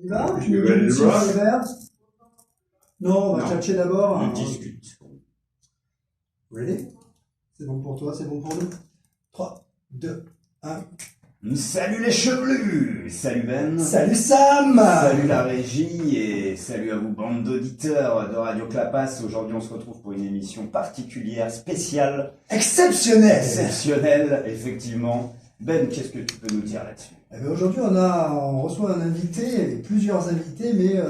On y va? Tu veux aller le voir? Non, on va tchatcher d'abord. On discute. Ready? C'est bon pour toi, c'est bon pour nous? 3, 2, 1. Salut les chevelus! Salut Ben! Salut Sam! Salut la régie et salut à vous bande d'auditeurs de Radio Clapas. Aujourd'hui on se retrouve pour une émission particulière, spéciale, Exceptionnel! effectivement. Ben, qu'est-ce que tu peux nous dire là-dessus? Eh bien, aujourd'hui on reçoit un invité, plusieurs invités, mais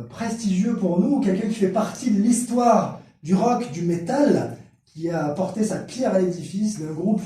prestigieux pour nous, quelqu'un qui fait partie de l'histoire du rock, du métal, qui a apporté sa pierre à l'édifice d'un groupe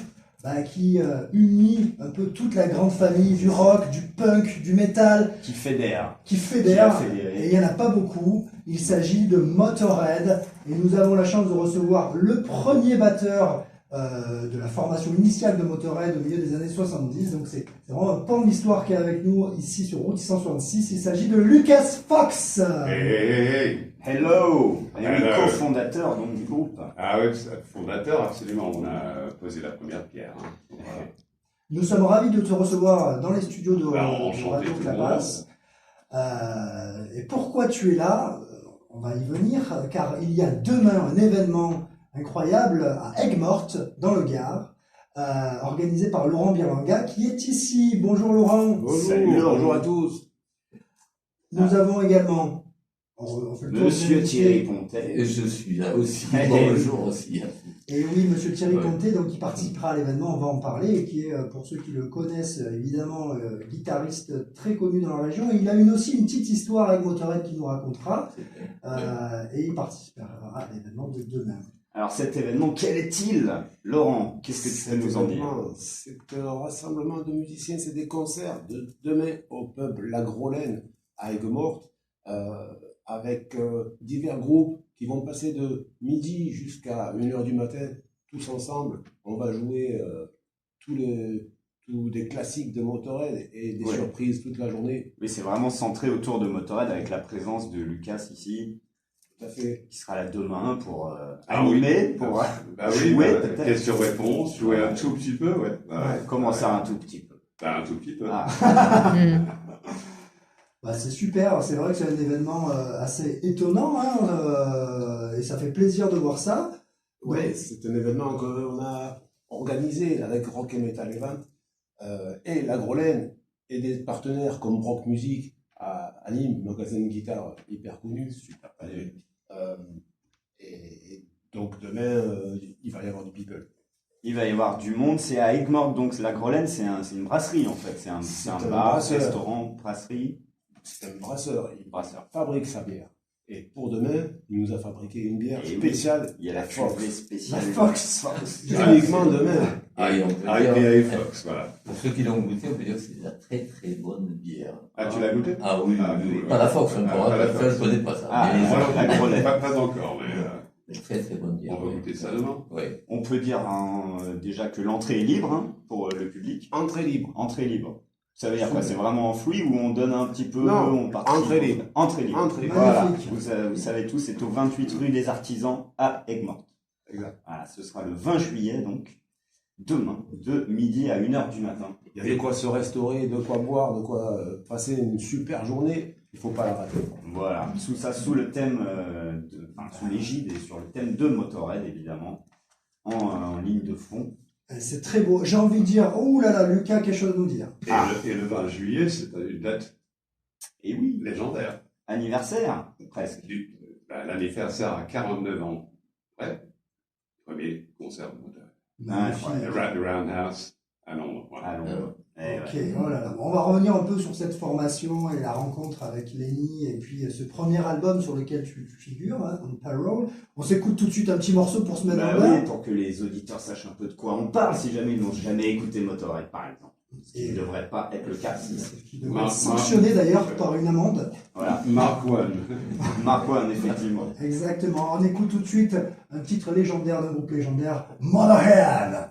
qui unit un peu toute la grande famille du rock, du punk, du métal. Qui fédère. Et il n'y en a pas beaucoup. Il s'agit de Motorhead. Et nous avons la chance de recevoir le premier batteur de la formation initiale de Motorhead au milieu des années 70. Donc c'est vraiment un pan de l'histoire qui est avec nous ici sur Route 666. Il s'agit de Lucas Fox. Hey. Hello! Et oui, cofondateur donc du groupe. Ah oui, fondateur, absolument. On a posé la première pierre. Hein. Voilà. Nous sommes ravis de te recevoir dans les studios de Enchanté, Radio tout le Clapas. Et pourquoi tu es là? On va y venir, car il y a demain un événement incroyable à Aigues-Mortes, dans le Gard, organisé par Laurent Birlanga, qui est ici. Bonjour Laurent. Bonjour. Salut, Laurent. Bonjour à tous. Nous avons également Monsieur Thierry Pontet. Et je suis là aussi. Bonjour aussi. Et oui, monsieur Thierry Pontet, donc, qui participera à l'événement, on va en parler, et qui est, pour ceux qui le connaissent, évidemment, guitariste très connu dans la région. Et il a aussi une petite histoire avec Motorhead qu'il nous racontera, et il participera à l'événement de demain. Alors cet événement, quel est-il? Laurent, qu'est-ce que tu peux nous en dire? C'est un rassemblement de musiciens, c'est des concerts de demain au pub La Grolaine à Aigues-Mortes, avec divers groupes qui vont passer de midi jusqu'à 1h du matin, tous ensemble. On va jouer tous des classiques de Motorhead et des surprises toute la journée. Oui, c'est vraiment centré autour de Motorhead avec la présence de Lucas ici. Tout à fait. Qui sera là demain pour animer, pour jouer peut-être. Question-réponse, jouer un tout petit peu, ouais. Comment ça, un tout petit peu? Un tout petit peu. C'est super, c'est vrai que c'est un événement assez étonnant, et ça fait plaisir de voir ça. Oui, c'est un événement qu'on a organisé avec Rock et Metal Event, et La Grolaine, et des partenaires comme Rock Music à Nîmes, magasin de guitare hyper connu, super connu. Et donc demain, il va y avoir du people. Il va y avoir du monde, c'est à Aigues-Mortes, donc La Grolaine, c'est une brasserie en fait, c'est un bar, restaurant, brasserie. C'est un brasseur, il fabrique sa bière. Et pour demain, il nous a fabriqué une bière spéciale. Il y a la cuvée spéciale. La Fox. Uniquement demain. IPA Fox, voilà. Pour ceux qui l'ont goûté, on peut dire que c'est de la très très bonne bière. Ah, tu l'as goûté? Ah oui. Pas la Fox encore, je ne connais pas ça. La Grolaine. Pas encore, mais très très bonne bière. on va goûter ça demain. Oui. On peut dire déjà que l'entrée est libre pour le public. Entrée libre. Entrée libre. Ça veut dire quoi? C'est vraiment enfoui ou on donne un petit peu? Non, on participe. entrée libre. Entrée libre. Entrée libre. Voilà. Magnifique. Vous savez tous, c'est au 28 rue des Artisans à Aigues-Mortes. Exact. Voilà, ce sera le 20 juillet, donc demain, de midi à 1h du matin. Il y a de quoi se restaurer, de quoi boire, de quoi passer une super journée. Il ne faut pas la rater. Voilà, sous le thème, sous l'égide et sur le thème de Motorhead, évidemment, en ligne de fond. C'est très beau. J'ai envie de dire, oh là là, Lucas, quelque chose à nous dire. Et le 20 juillet, c'est une date Et oui, légendaire. anniversaire, presque. L'anniversaire à 49 ans. Ouais. Premier concert de Motorhead. Magnifique. Le Roundhouse à Londres. À Londres. Eh Ok, ouais. oh là là. On va revenir un peu sur cette formation et la rencontre avec Lenny et puis ce premier album sur lequel tu figures, On Parole. On s'écoute tout de suite un petit morceau pour se mettre Bah en bas. oui, pour que les auditeurs sachent un peu de quoi on parle, si jamais ils n'ont jamais écouté Motorhead, par exemple. Ce qui ne devrait pas être le cas. Qui devrait être sanctionné d'ailleurs par une amende. Voilà. Mark One. Mark One, effectivement. Exactement. On écoute tout de suite un titre légendaire d'un groupe légendaire, Motorhead.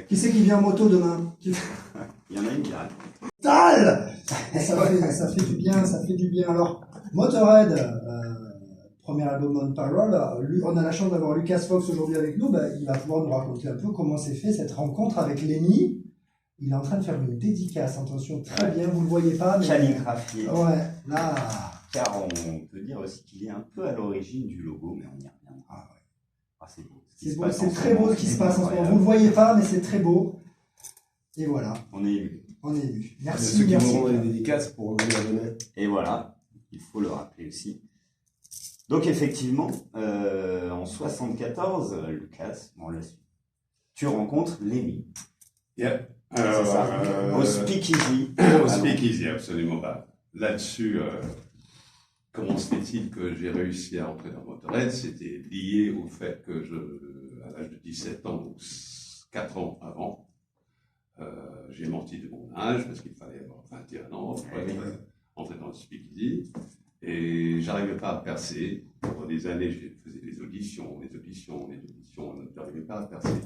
Qui c'est qui vient en moto demain? Il y en a une qui arrive. Tal. Ça fait du bien, ça fait du bien. Alors, Motorhead, premier album On Parole. On a la chance d'avoir Lucas Fox aujourd'hui avec nous. Il va pouvoir nous raconter un peu comment s'est fait cette rencontre avec Lenny. Il est en train de faire une dédicace. Attention, très bien, vous ne le voyez pas. Mais... calligraphié. Ouais, là. Car on peut dire aussi qu'il est un peu à l'origine du logo, mais on y reviendra. Ah, ouais. Ah, c'est beau. C'est beau, c'est très beau ce qui se passe en ce moment. Vous ne le voyez pas, mais c'est très beau. Et voilà. On est ému. On est ému. Merci. Ceux qui Merci. vont rendre les dédicaces pour revenir demain. Et voilà, il faut le rappeler aussi. Donc effectivement, en 74, Lucas, on l'a su, tu rencontres Lenny. Yeah. C'est ça. Au Speakeasy. Au Speakeasy, absolument pas. Là-dessus, comment se fait-il que j'ai réussi à entrer dans Motorhead? C'était lié au fait que à l'âge de 17 ans, donc 4 ans avant, j'ai menti de mon âge parce qu'il fallait avoir 21 ans pour entrer dans le Speakeasy. Et j'arrivais pas à percer. Pendant des années, je faisais des auditions, je n'arrivais pas à percer.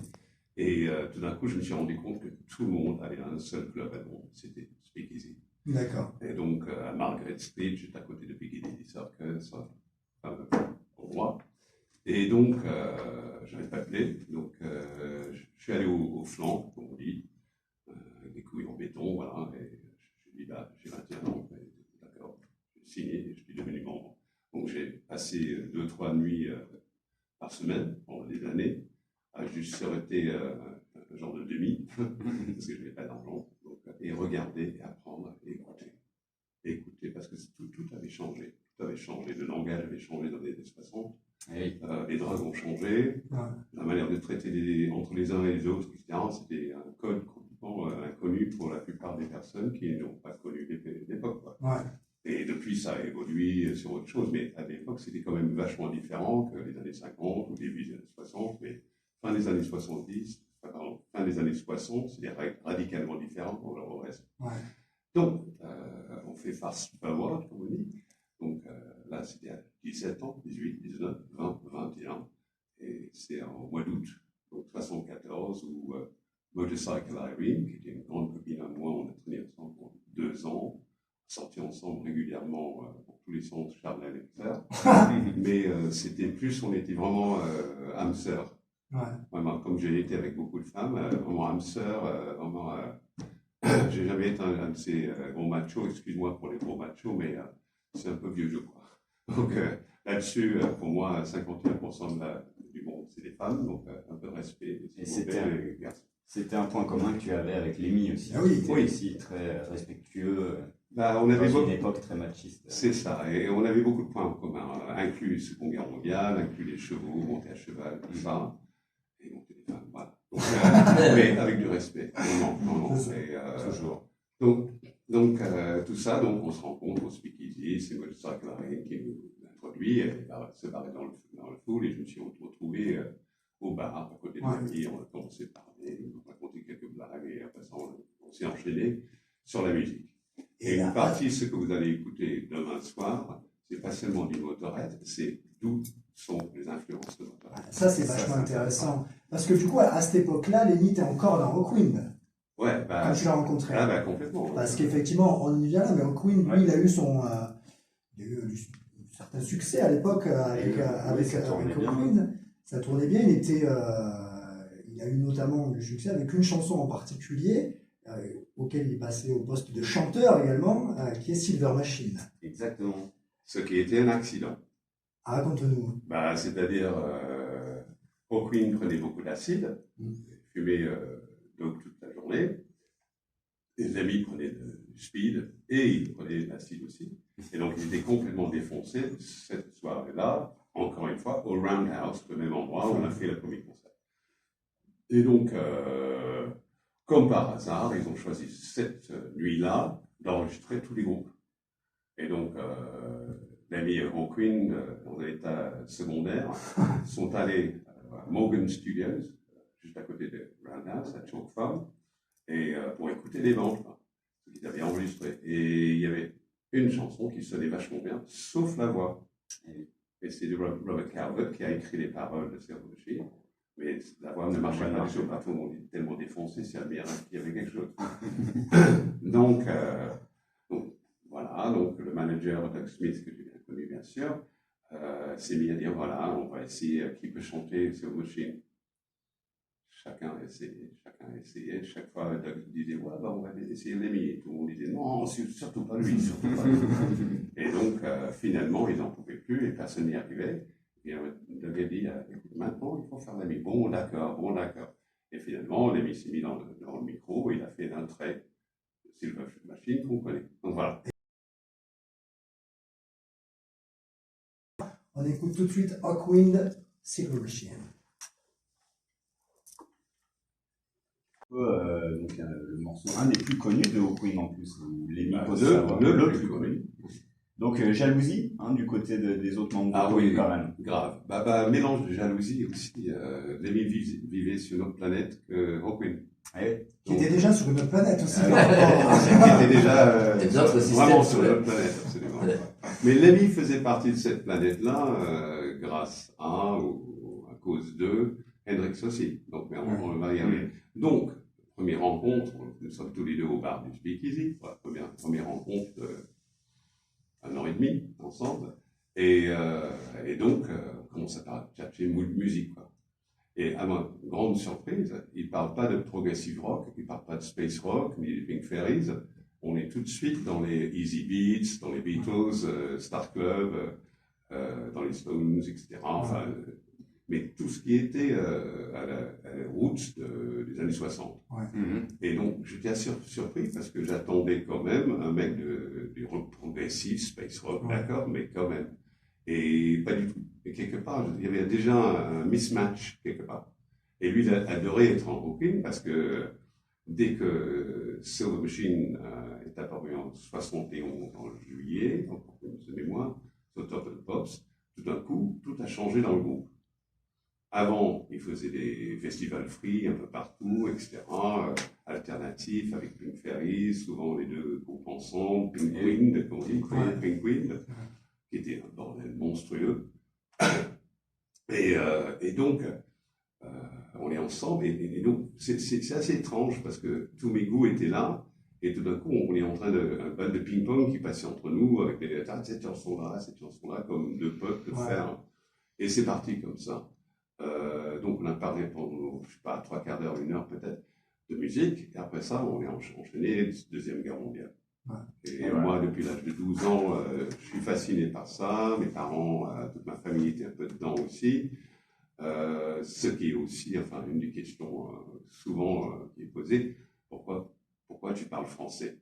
Et tout d'un coup, je me suis rendu compte que tout le monde avait un seul club à Londres, c'était Speakeasy. D'accord. Et donc, à Margaret Street, juste à côté de Piccadilly Circus, pour moi. Et donc, je n'avais pas de clé. Donc, je suis allé au flanc, comme on dit, avec des couilles en béton, voilà. Et je dit, j'ai 21 ans, d'accord. J'ai signé, je suis devenu membre. Donc, j'ai passé 2-3 nuits par semaine pendant des années, à juste surveiller un genre de demi, parce que je n'avais pas d'argent. Et regarder, et apprendre, et écouter. Écouter, parce que tout avait changé. Tout avait changé. Le langage avait changé dans les années 60. Oui. Les drogues ont changé. Ouais. La manière de traiter entre les uns et les autres, etc. C'était un code complètement inconnu pour la plupart des personnes qui n'ont pas connu l'époque. Ouais. Et depuis, ça a évolué sur autre chose. Mais à l'époque, c'était quand même vachement différent que les années 50 ou début des années 60. Mais fin des années 70, fin des années 60, c'est radicalement différent pour le reste. Ouais. Donc, on fait fast forward, comme on dit. Donc là, c'était à 17 ans, 18, 19, 20, 21. Et c'est en mois d'août, donc 74, où Motorcycle Irene, qui était une grande copine à moi, on a traîné ensemble pour 2 ans, sorti ensemble régulièrement pour tous les sens charnels et frères. Mais c'était plus, on était vraiment âme sœur. Ouais. Vraiment, comme j'ai été avec beaucoup de femmes, vraiment âme sœur, vraiment. J'ai jamais été un de ces gros machos, excuse-moi pour les gros machos, mais c'est un peu vieux jeu, quoi. Donc là-dessus, pour moi, 51% du monde, c'est des femmes, donc un peu de respect. Et c'était un point commun que tu avais avec Lenny aussi. Ah oui. Qui était aussi très respectueux. On avait dans une époque très machiste. C'est ça, et on avait beaucoup de points en commun, inclus la Seconde Guerre mondiale, inclus les chevaux, monter à cheval, tout ça, et monter les femmes, voilà. Donc, mais avec du respect. Non. Toujours. Donc tout ça, donc on se rencontre au Speakeasy, c'est Motorcycle Irene qui nous introduit, elle se barrait dans le foule, et je me suis retrouvé au bar à côté de l'ami, on a commencé à parler, on a raconté quelques blagues, et après ça, on s'est enchaîné sur la musique. Et une partie, ce que vous allez écouter demain soir, c'est pas seulement du Motorhead, c'est d'où sont les influences de Motorhead. Ça, c'est vachement intéressant. Parce que du coup, à cette époque-là, Lenny était encore dans Rockwind. Ouais, Quand tu l'as rencontré. Complètement. Parce qu'effectivement, on y vient là, mais Rockwind, lui, il a eu un certain succès à l'époque avec Rockwind. Ça tournait bien. Il a eu notamment du succès avec une chanson en particulier, auquel il est passé au poste de chanteur également, qui est Silver Machine. Exactement. Ce qui était un accident. Raconte-nous. C'est-à-dire, Rockwind prenait beaucoup d'acide, fumait dope toute la journée. Les amis prenaient du speed et ils prenaient de l'acide aussi. Et donc, ils étaient complètement défoncés cette soirée-là, encore une fois, au Roundhouse, le même endroit où on a fait le premier concert. Et donc, comme par hasard, ils ont choisi cette nuit-là d'enregistrer tous les groupes. Et donc, l'ami Rockwind, dans un état secondaire, sont allés à Morgan Studios, juste à côté de Roundhouse, à Chalk Farm, et pour écouter les bandes, ce qu'ils avaient enregistré. Et il y avait une chanson qui sonnait vachement bien, sauf la voix. Et c'est Robert Calvert qui a écrit les paroles de Silver Machine. Mais la voix ne marchait pas, tout le monde était tellement défoncé, c'est un miracle qu'il y avait quelque chose. donc, voilà, donc le manager Doug Smith, que tu as connu bien sûr, s'est mis à dire voilà, on va essayer qui peut chanter Slow Machine. Chacun essayait. Chaque fois, Doug disait ouais, bah, on va essayer Lemmy. Et tout le monde disait non, surtout pas lui, surtout pas lui. Et donc, finalement, ils n'en pouvaient plus et personne n'y arrivait. Et Doug a dit écoute, maintenant, il faut faire Lemmy. Bon, d'accord, bon, d'accord. Et finalement, Lemmy s'est mis dans le micro et il a fait un trait de Silver Machine qu'on connaît. Donc voilà. On écoute tout de suite Hawkwind, Silver Machine. Donc, le morceau, un des plus connus de Hawkwind en plus, Lemmy Bah, pose sa voix. le plus connu. Donc, jalousie, du côté des autres membres Ah du oui, groupe, quand même. grave. Mélange de jalousie aussi. Lemmy vivait sur une autre planète que Hawkwind. Ouais. Qui était déjà sur une autre planète aussi. Qui était déjà Il y a d'autres vraiment systèmes sur sur une la- autre planète, absolument. Ouais. Mais Lemmy faisait partie de cette planète-là grâce à, ou à cause de, Hendrix aussi. Donc, on va y arriver. Donc, première rencontre, nous sommes tous les deux au bar du Speakeasy, pour la première rencontre un an et demi ensemble. Et donc, on commence à chercher musique, quoi. Et à ma grande surprise, il ne parle pas de progressive rock, il ne parle pas de space rock, ni de Pink Fairies. On est tout de suite dans les Easy Beats, dans les Beatles, Star Club, dans les Stones, etc. Enfin, mais tout ce qui était à la roots des années 60. Mhm. Et donc, j'étais assez surpris parce que j'attendais quand même un mec du rock progressif, space rock, d'accord, mais quand même. Et pas du tout. Et quelque part, il y avait déjà un mismatch, quelque part. Et lui, il adorait être en Hawkwind parce que dès que Silver Machine est apparu en 71, en juillet, de mémoire, sur Top of the Pops, tout d'un coup, tout a changé dans le groupe. Avant, il faisait des festivals free un peu partout, etc., alternatifs avec Pink Fairies, souvent les deux groupes ensemble, Pink Wind, comme on dit, Pink Wind, qui était un bordel monstrueux. Et donc, on est ensemble, et donc, c'est assez étrange parce que tous mes goûts étaient là, et tout d'un coup, on est en train un bal de ping-pong qui passait entre nous, avec cette chanson-là, comme deux potes peuvent faire. Et c'est parti comme ça. Donc, on a parlé pendant, je sais pas, 3/4 d'heure, 1 heure peut-être, de musique, et après ça, on est enchaîné, Deuxième Guerre mondiale. Et moi, depuis l'âge de 12 ans, je suis fasciné par ça. Mes parents, toute ma famille était un peu dedans aussi. Ce qui est aussi, enfin, une des questions souvent qui est posée, pourquoi tu parles français?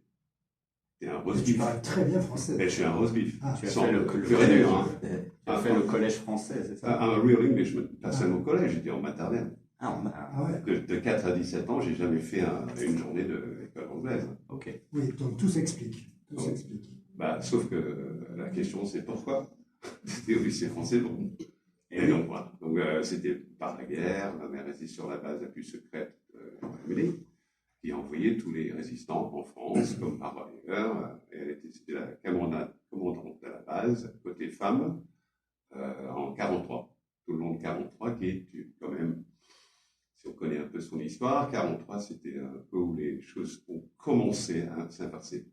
T'es un roast Tu beef. parles très bien français. Je suis un roast beef. Tu as Sans fait le pur et dur, hein. Tu as fait le collège français, c'est ça? Un real Englishman. Pas seulement au collège, j'étais en maternelle. De 4 à 17 ans, j'ai jamais fait une journée d'école anglaise. Ok. Oui, donc tout s'explique. Tout s'explique. Sauf que la question, c'est pourquoi? C'était au lycée français, bon. Et donc voilà. Donc c'était par la guerre, ma mère était sur la base la plus secrète de qui a envoyé tous les résistants en France, comme par ailleurs. C'était la commandante de la base, côté femme, en 43. Tout le long de 43, qui est quand même, si on connaît un peu son histoire, 43, c'était un peu où les choses ont commencé à s'inverser.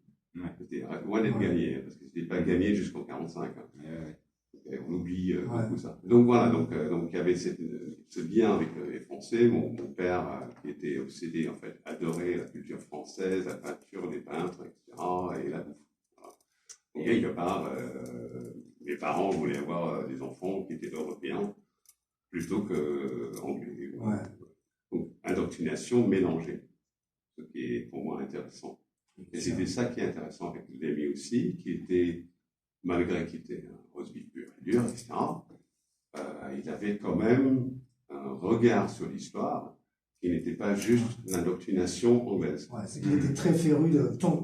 C'était loin d'être gagné, parce que c'était pas gagné jusqu'en 45. Et on oublie beaucoup ça. Donc voilà, donc il y avait ce lien avec les Français. Mon père, qui était obsédé, en fait, adorait la culture française, la peinture, les peintres, etc., et la bouffe. Voilà. Donc quelque part, mes parents voulaient avoir des enfants qui étaient européens plutôt qu'anglais. Donc indoctrination mélangée, ce qui est pour moi intéressant. Et c'était ça qui est intéressant avec Lemmy aussi, qui était, malgré qu'il était un roast beef pur et dur, etc., il avait quand même un regard sur l'histoire qui n'était pas juste l'indoctrination anglaise. C'est qu'il était très féru,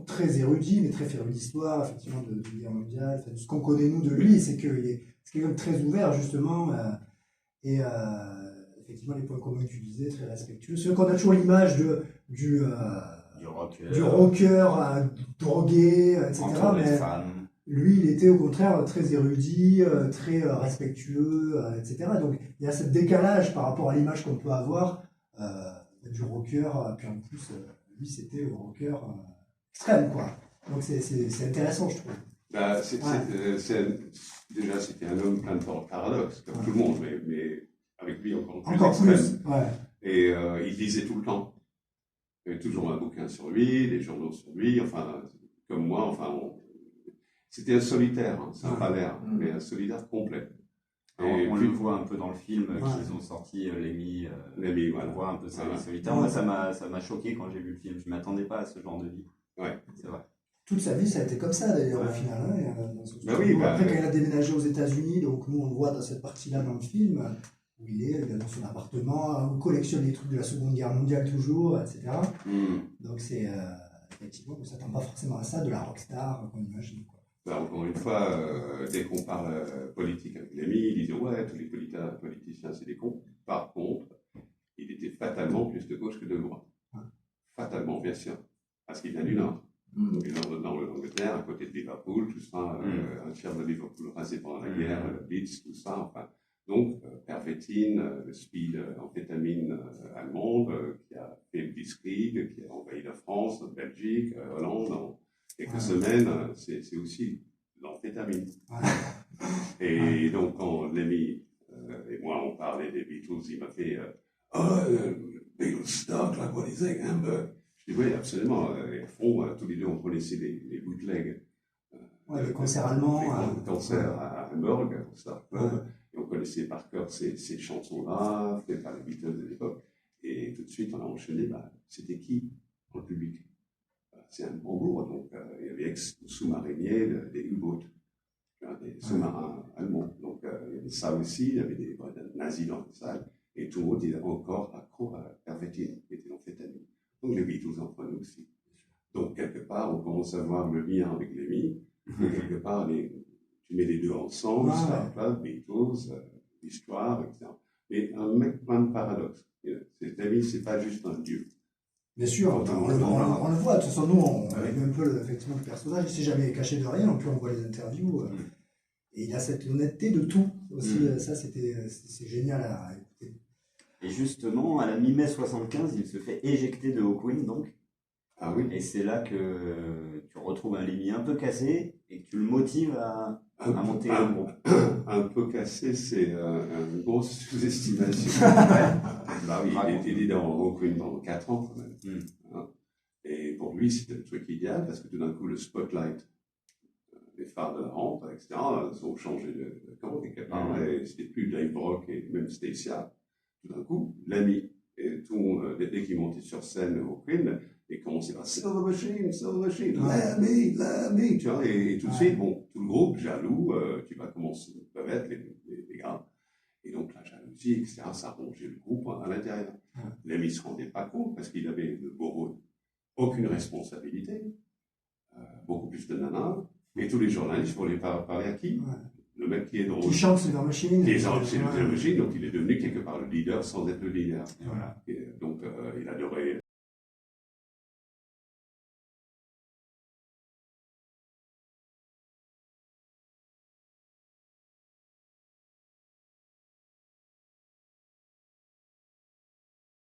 très érudit, mais très féru d'histoire, effectivement, de guerre mondiale. Ce qu'on connaît, nous, de lui, c'est qu'il est quelqu'un de très ouvert, justement, et effectivement, les points communs que tu disais, très respectueux. C'est vrai qu'on a toujours l'image du rocker drogué, etc. Mais lui, il était au contraire très érudit, très respectueux, etc. Donc il y a ce décalage par rapport à l'image qu'on peut avoir du rocker. Puis en plus, lui, c'était le rocker extrême, quoi. Donc c'est intéressant, je trouve. déjà, c'était un homme plein de paradoxes, comme tout le monde, mais avec lui encore plus Encore extrême. plus, ouais. Et il lisait tout le temps. Il y avait toujours un bouquin sur lui, des journaux sur lui, enfin, comme moi, enfin, c'était un solitaire, hein, c'est un valère, mais un solitaire complet. On le voit un peu dans le film qu'ils ont sorti, Lemmy, on voit un peu sa vie solitaire. Ouais. Moi, ça m'a choqué quand j'ai vu le film. Je ne m'attendais pas à ce genre de vie. Ouais. C'est vrai. Toute sa vie, ça a été comme ça d'ailleurs Ouais. au final. Hein, Bah oui, après, quand il a déménagé aux États-Unis, donc nous on le voit dans cette partie-là dans le film, où il est dans son appartement, où il collectionne les trucs de la Seconde Guerre mondiale toujours, etc. Donc c'est effectivement, on ne s'attend pas forcément à ça de la rockstar qu'on imagine. Quoi. Bah, encore une fois, dès qu'on parle politique avec Lemmy, il disait ouais, tous les politiciens c'est des cons. Par contre, il était fatalement plus de gauche que de droite. Fatalement, bien sûr, parce qu'il vient du Nord. Donc, il est dans l'Angleterre, à côté de Liverpool, tout ça, un tiers de Liverpool rasé pendant la guerre, le Blitz, tout ça, enfin. Donc, pervétine, le speed amphétamine allemande, qui a fait le Blitzkrieg, qui a envahi la France, Belgique, Hollande, en quelques semaines, c'est aussi l'amphétamine. Et donc, quand Lemmy et moi, on parlait des Beatles, il m'a fait Beatles stock, like what do you think, Hamburg? Je dis oui, absolument. Et à fond, tous les deux, on connaissait les bootlegs. Les concerts allemands. Les concerts à Hamburg, au Star Club. Et on connaissait par cœur ces chansons-là, faites par les Beatles de l'époque. Et tout de suite, on a enchaîné, c'était qui dans le public? C'est un Hambourg, donc il y avait ex-sous-mariniers, des U-boats, des sous-marins allemands. Donc il y avait ça aussi, il y avait des nazis dans la salle. Et tout le monde était encore accro à la pervétine, qui était l'amphétamine. Donc les Beatles en prenaient aussi. Donc quelque part, on commence à voir le lien avec Lemmy. Et quelque part, tu mets les deux ensemble, Star Club, Beatles, l'histoire, etc. Mais un mec plein de paradoxes. Lemmy, c'est pas juste un dieu. Bien sûr, on le voit. De toute façon, nous, on a vu un peu effectivement le personnage. Il ne s'est jamais caché de rien. En plus, on voit les interviews. Et il a cette honnêteté de tout. Aussi, ça, c'est génial à écouter. Et justement, à la mi-mai 75, il se fait éjecter de Hawkwind, donc. Ah oui. Et c'est là que tu retrouves un Lemmy un peu cassé et que tu le motives à monter le groupe. Un peu cassé, c'est une grosse sous-estimation. Bah oui, il était dans Hawkwind pendant 4 ans quand même. Hein. Et pour lui, c'était le truc idéal parce que tout d'un coup, le spotlight, les phares de la rampe, etc., ont changé de camp quelque part. Et c'était plus Dave Brock et même Stacia. Tout d'un coup, Lemmy. Et tout le monde, dès qu'il montait sur scène au Hawkwind, et commençait par Silver Machine, Lemmy, tu vois, et tout de suite, bon, tout le groupe, jaloux, tu vas commencer, peuvent être les gars. Et donc la jalousie, etc., ça rongeait le groupe à l'intérieur. Lemmy ne se rendait pas compte parce qu'il avait de Bobo aucune responsabilité, beaucoup plus de nanas, et tous les journalistes voulaient parler à qui? Le mec qui est drôle. Qui chante Silver Machine. Qui chante Silver Machine, donc il est devenu quelque part le leader sans être le leader. Voilà. Et donc il adorait.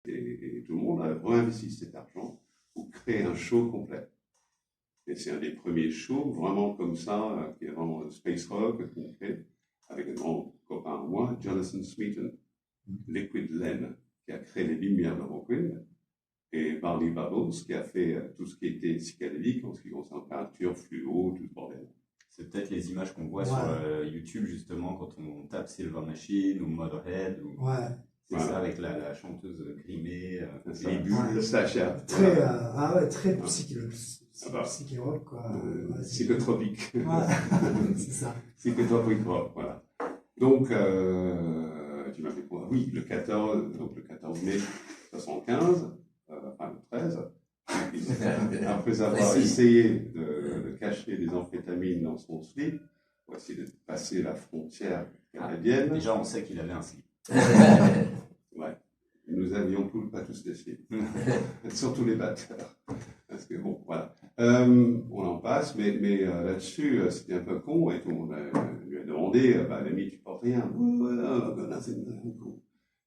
Et tout le monde a réinvesti cet argent pour créer un show complet. Et c'est un des premiers shows vraiment comme ça, qui est vraiment space rock, qu'on fait, avec un grand copain à moi, Jonathan Smeaton, Liquid Len, qui a créé les lumières de Hawkwind, et Barney Bubbles, qui a fait tout ce qui était psychédélique en ce qui concerne peinture, fluo, tout le bordel. C'est peut-être les images qu'on voit sur YouTube, justement, quand on tape Silver Machine ou Motorhead. Ou... C'est ça, avec la chanteuse grimée, les bulles. Sacha. Très psyché-rock, quoi. Psychotropique. C'est ça. Psychotropique rock, voilà. Donc, tu m'as fait quoi? Oui, le 14 mai 75, enfin le 13, après avoir essayé de cacher des amphétamines dans son slip, pour essayer de passer la frontière canadienne. Déjà, on sait qu'il avait un slip. Ouais. Nous avions pas tous des slips. Surtout les batteurs. Parce que bon, voilà. On en passe, mais là-dessus, c'était un peu con, et tout le monde lui a demandé, Lemmy, tu portes rien.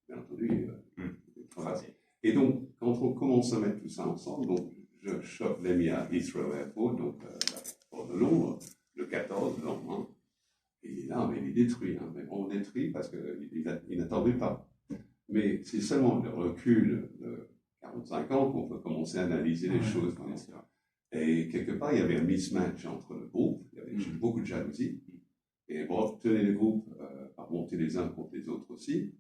Bien entendu, et donc, quand on commence à mettre tout ça ensemble, donc je chope Lemmy à Heathrow Airport, donc l'aéroport de Londres, le 14, le lendemain, et il est là, il détruit, hein, mais on détruit parce qu'il n'attendait pas. Mais c'est seulement le recul de 45 ans qu'on peut commencer à analyser les choses. Et quelque part, il y avait un mismatch entre le groupe, il y avait beaucoup de jalousie. Et bon, tenait le groupe par monter les uns contre les autres aussi.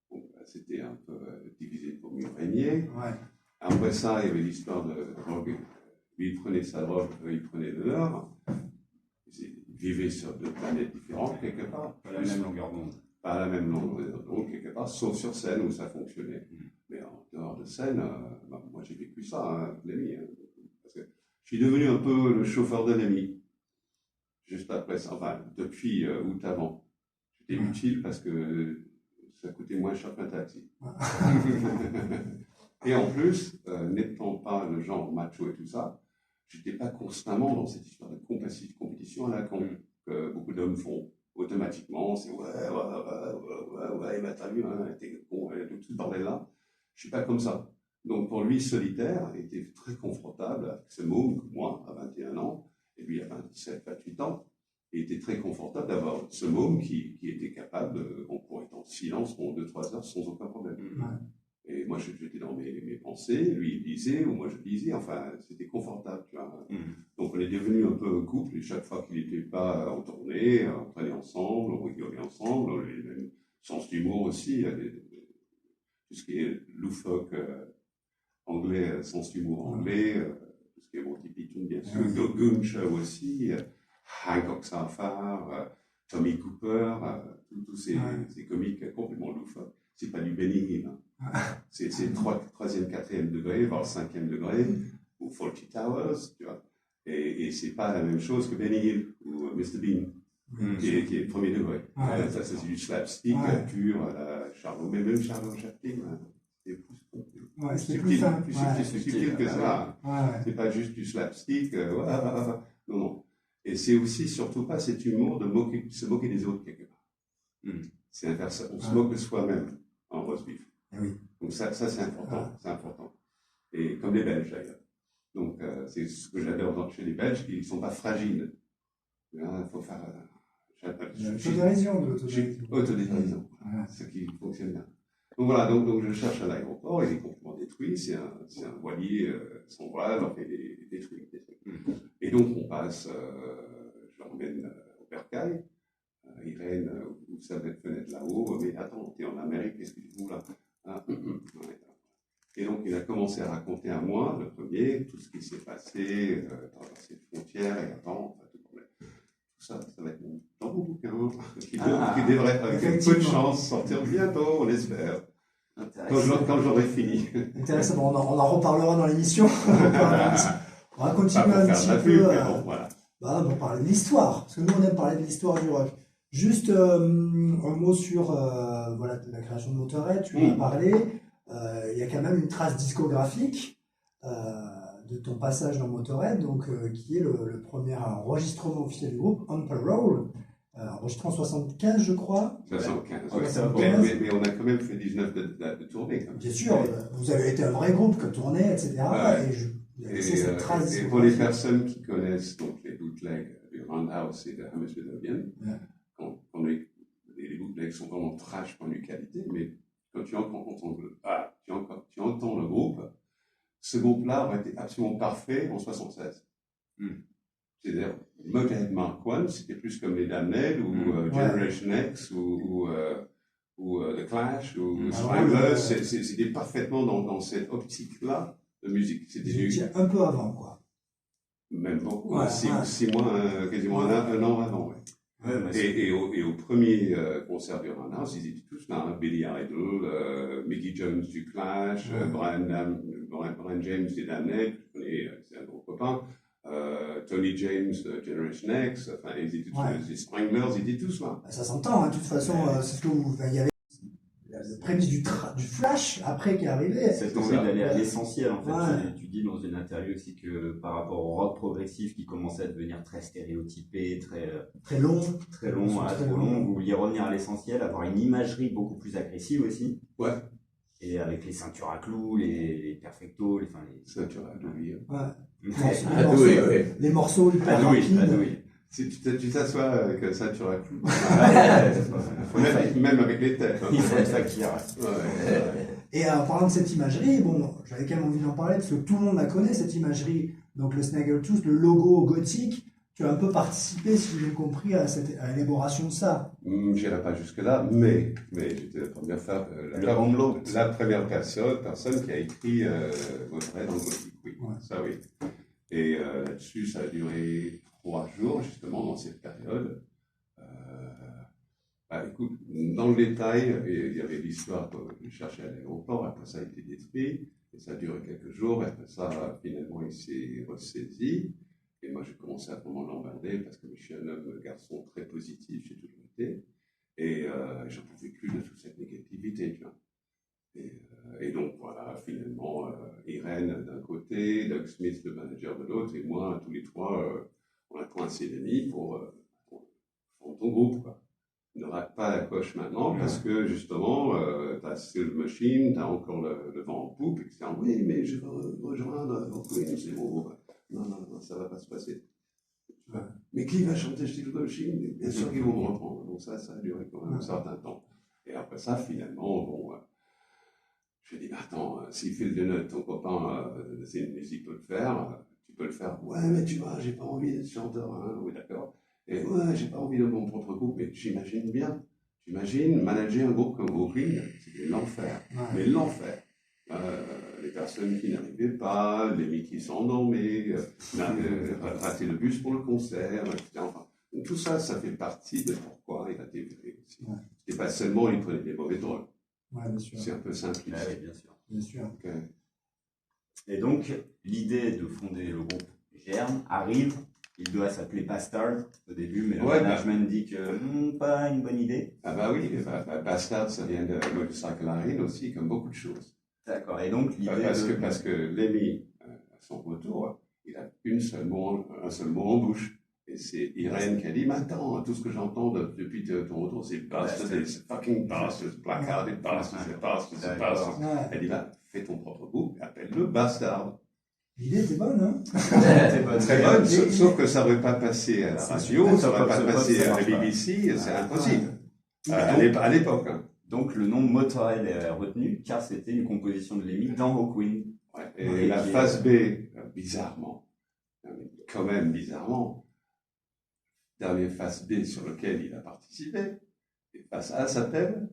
Donc, c'était un peu divisé pour mieux régner. Ouais. Après ça, il y avait l'histoire de drogue. Lui, il prenait sa drogue, eux, ils prenaient de leur. Ils vivaient sur deux planètes différentes, quelque part. Pas la même longueur d'onde. Pas la même longueur d'onde, quelque part, sauf sur scène où ça fonctionnait. Mais en dehors de scène, moi j'ai vécu ça, hein, Lemmy. Hein, parce que je suis devenu un peu le chauffeur de Lemmy. Juste après ça, enfin, depuis août avant. J'étais utile parce que ça coûtait moins cher qu'un taxi. Et en plus, n'étant pas le genre macho et tout ça, j'étais pas constamment dans cette histoire de compétition à la con que beaucoup d'hommes font automatiquement. C'est ouais, bah t'as vu, hein, t'es con, tout ce bordel-là. Je suis pas comme ça. Donc pour lui, solitaire, était très confortable avec ce môme que moi, à 21 ans, et lui à 27, 28 ans. Il était très confortable d'avoir ce môme qui était capable, on pourrait être en silence pendant 2-3 heures sans aucun problème. Et moi, j'étais dans mes pensées, lui, il lisait, ou moi, je lisais, enfin, c'était confortable, tu vois. Donc, on est devenus un peu un couple, et chaque fois qu'il n'était pas en tournée, on traînait ensemble, on rigolait ensemble, on avait le même sens d'humour aussi, tout ce qui est loufoque anglais, sens d'humour anglais, tout ce qui est Monty Python, bien sûr, Guncha aussi, Hancock Safar, Tommy Cooper, tous ces comiques complètement loufoques. C'est pas du Benny Hill. Hein. C'est 3e, 4e degré, voire 5e degré, ou Fawlty Towers, tu vois. Et c'est pas la même chose que Benny Hill ou Mr. Bean, qui est premier degré. Ça, c'est du slapstick pur, même Charlot Chaplin. Hein. C'est plus subtil que ça. C'est pas juste du slapstick. Non. Et c'est aussi, surtout pas cet humour de se moquer des autres quelque part. C'est inversé. On se moque de soi-même en roast beef. Donc ça c'est important. C'est important. Et comme les Belges d'ailleurs. Donc c'est ce que j'adore chez les Belges, qu'ils ne sont pas fragiles. Il faut faire. Autodérision. Autodérision. Ce qui fonctionne bien. Donc voilà, donc je cherche à l'aéroport, il est complètement détruit, c'est un voilier sans voile, enfin il est détruit. Et donc on passe, je l'emmène au Bercail, Irène, vous savez, fenêtre là-haut, mais attends, t'es en Amérique, qu'est-ce que tu fous là? Et donc il a commencé à raconter à moi, le premier, tout ce qui s'est passé, traverser les frontières, et attends, tout ça va être dans mon bouquin, qui devrait, avec peu de chance, sortir bientôt, on l'espère. Quand j'aurai fini. Intéressant, on en reparlera dans l'émission. On va continuer un petit peu pour parler de l'histoire, parce que nous on aime parler de l'histoire du rock. Juste un mot sur la création de Motorhead, tu en as parlé. Il y a quand même une trace discographique de ton passage dans Motorhead, donc, qui est le premier enregistrement officiel du groupe, On Parole, enregistré en 75, je crois. 75. Mais on a quand même fait 19 de tournées. Bien sûr, vous avez été un vrai groupe qui tournait, etc. Et pour les personnes qui connaissent donc, les bootlegs du Roundhouse et de Hammersmith Odeon, les bootlegs sont vraiment trash point de vue qualité, mais quand tu entends le groupe, ce groupe-là aurait été absolument parfait en 76. C'est-à-dire, Motorhead Mark I, c'était plus comme les Damned, ou Generation X, ou The Clash, ou Stranglers, c'était parfaitement dans cette optique-là de musique. C'était un peu avant, quoi. Même beaucoup, 6 mois, quasiment un an avant, et au premier concert du Roundhouse, ils étaient tous là, Billy Idol, Mickey Jones du Clash, Brian James des Damned, c'est un gros copain, Tony James de Generation X, enfin, ils étaient tous, les Stranglers, ils étaient tous là. Ça s'entend, de toute façon, c'est ce que il y avait le prémisse du flash après qui est arrivé. Cette envie d'aller à l'essentiel, en fait. Tu dis dans une interview aussi que par rapport au rock progressif qui commençait à devenir très stéréotypé, très long, trop long, vous vouliez revenir à l'essentiel, avoir une imagerie beaucoup plus agressive aussi. Et avec les ceintures à clous, les perfectos, les ceintures à douille. Les morceaux hyper rapides. Si tu t'assois comme ça, tu racontes. Ouais, Même avec les têtes. Hein. il faut être fakir. Et en parlant de cette imagerie, bon, j'avais quand même envie d'en parler parce que tout le monde la connaît, cette imagerie. Donc le Snaggletooth, le logo gothique, tu as un peu participé, si j'ai compris, à l'élaboration de ça. J'irai pas jusque-là, mais j'étais la première fois, la première personne qui a écrit Motörhead dans le gothique, oui. Ouais. Ça oui. Et là-dessus, ça a duré 3 jours, justement, dans cette période. Écoute, dans le détail, il y avait l'histoire que je cherchais à l'aéroport, après ça a été détruit, et ça a duré quelques jours, et après ça, finalement, il s'est ressaisi. Et moi, j'ai commencé à vraiment l'emmerder parce que je suis un garçon très positif, j'ai toujours été. Et j'en pouvais plus de toute cette négativité, tu vois. Et donc, voilà, finalement, Irène d'un côté, Doug Smith, le manager de l'autre, et moi, tous les trois, on a coincé Lemmy pour ton groupe, quoi. Ne rate pas la coche maintenant, parce que justement, tu as Steel Machine, tu as encore le vent en poupe, et tu dis, oui, mais je veux rejoindre Queen, c'est bon. Non, ça va pas se passer. Ouais. Mais qui va chanter Steel Machine? Bien sûr qu'ils vont me reprendre. Donc ça a duré quand même un certain temps. Et après ça, finalement, bon, je dis, attends, si Phil Lynott, ton copain, c'est une musique peut le faire, tu peux le faire. Ouais, mais tu vois, j'ai pas envie d'être chanteur. Hein. Oui, d'accord. Et ouais, j'ai pas envie de mon propre groupe, mais j'imagine bien. J'imagine manager un groupe comme Queen, c'était l'enfer. Ouais. Mais l'enfer. Les personnes qui n'arrivaient pas, les mecs qui s'endormaient, rater le bus pour le concert, etc. Enfin, tout ça, ça fait partie de pourquoi il a été viré aussi. Ouais. Et pas seulement il prenait des mauvais drogues. Ouais, bien sûr. C'est un peu simple. Ouais, bien sûr. Bien sûr. Okay. Et donc, l'idée de fonder le groupe germe, arrive. Il doit s'appeler Bastard au début, mais le management dit que pas une bonne idée. Ah bah oui, Bastard, ça vient de Motorcycle Line aussi, comme beaucoup de choses. D'accord, et donc l'idée parce que Lemmy, à son retour, il a un seul mot en bouche. Et c'est Irène qui a dit, mais attends, tout ce que j'entends depuis ton retour, c'est Bastard, c'est fucking Bastard, Blackhearted Bastard, c'est Bastard. Elle dit, là, fais ton propre groupe, appelle-le Bastard. L'idée était bonne, hein? Très bonne, sauf que ça n'aurait pas passé à la radio, ça n'aurait pas passé à la BBC, c'est impossible. À l'époque. Hein. Donc le nom Motörhead est retenu, car c'était une composition de Lemmy dans Hawkwind. Ouais, et la phase B, bizarrement, quand même bizarrement, dernière phase B sur lequel il a participé, et phase A s'appelle